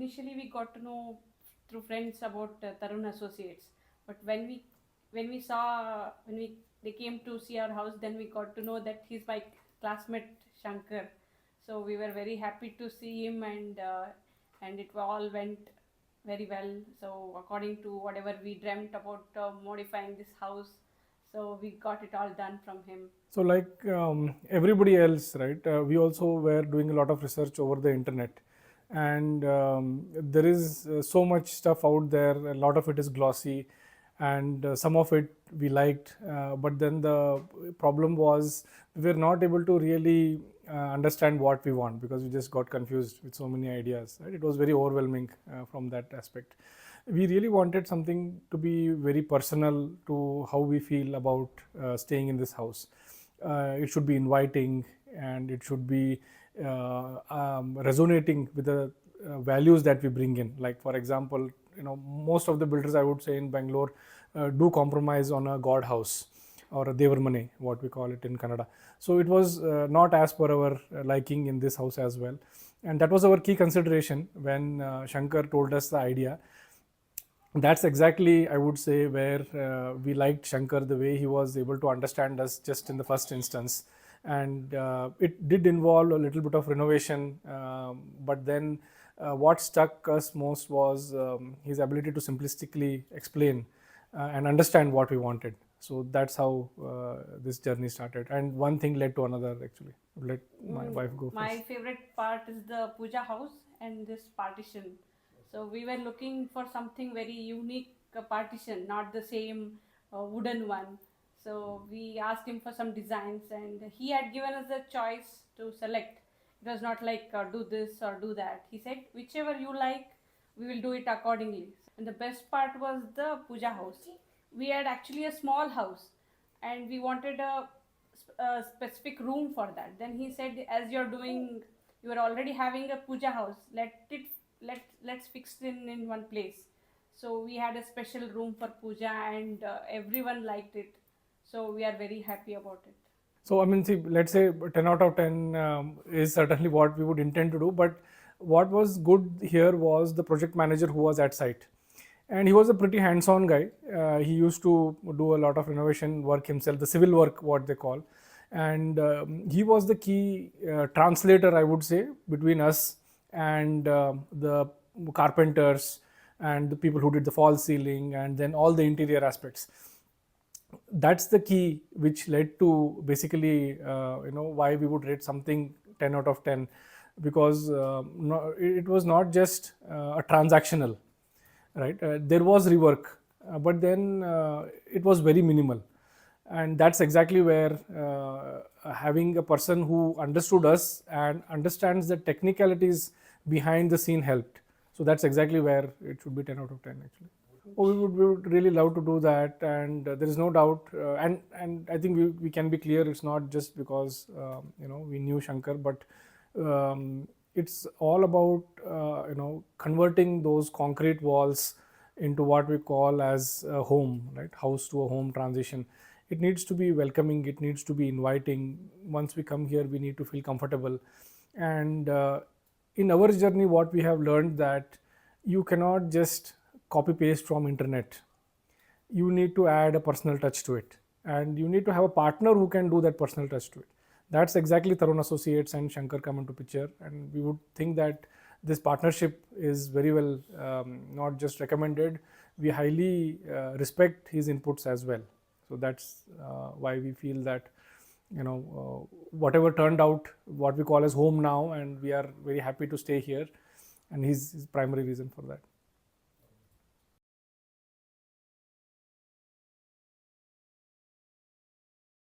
initially we got to know through friends about Tarun Associates, but when we saw when we they came to see our house, then we got to know that he's my classmate Shankar. So we were very happy to see him, and it all went very well. So according to whatever we dreamt about modifying this house, so we got it all done from him. So like everybody else, right? We also were doing a lot of research over the internet, and there is so much stuff out there. A lot of it is glossy, and some of it we liked, but then the problem was we were not able to really understand what we want because we just got confused with so many ideas. Right? It was very overwhelming from that aspect. We really wanted something to be very personal to how we feel about staying in this house. It should be inviting, and it should be resonating with the values that we bring in. Like for example, most of the builders, I would say, in Bangalore do compromise on a god house or a devarmane, what we call it in Kannada. So it was not as per our liking in this house as well, and that was our key consideration when Shankar told us the idea. That's exactly, I would say, where we liked Shankar, the way he was able to understand us just in the first instance. And it did involve a little bit of renovation, but then what struck us most was his ability to simplistically explain and understand what we wanted. So that's how this journey started, and one thing led to another. Actually, let my wife go first. My favorite part is the puja house and this partition. So we were looking for something very unique partition, not the same wooden one. So we asked him for some designs, and he had given us a choice to select. It was not like do this or do that. He said whichever you like, we will do it accordingly. And the best part was the puja house. We had actually a small house, and we wanted a specific room for that. Then he said, as you are already having a puja house, let's fix it in one place. So we had a special room for puja, and everyone liked it. So we are very happy about it. So I mean, see, let's say 10 out of 10 is certainly what we would intend to do. But what was good here was the project manager who was at site, and he was a pretty hands-on guy. He used to do a lot of renovation work himself, the civil work, what they call, and he was the key translator, I would say, between us and the carpenters and the people who did the false ceiling and then all the interior aspects. That's the key which led to basically why we would rate something 10 out of 10, because it was not just a transactional, right? There was rework, but then it was very minimal, and that's exactly where having a person who understood us and understands the technicalities behind the scene helped. So that's exactly where it should be 10 out of 10 actually. Oh, we would really love to do that, and there is no doubt. And I think we can be clear. It's not just because we knew Shankar, but it's all about converting those concrete walls into what we call as a home, right? House to a home transition. It needs to be welcoming. It needs to be inviting. Once we come here, we need to feel comfortable. And in our journey, what we have learned that you cannot just copy paste from internet. You need to add a personal touch to it, and you need to have a partner who can do that personal touch to it. That's exactly Tarun Associates and Shankar come into picture, and we would think that this partnership is very well not just recommended, we highly respect his inputs as well. So that's why we feel that whatever turned out, what we call as home now, and we are very happy to stay here, and he's primary reason for that.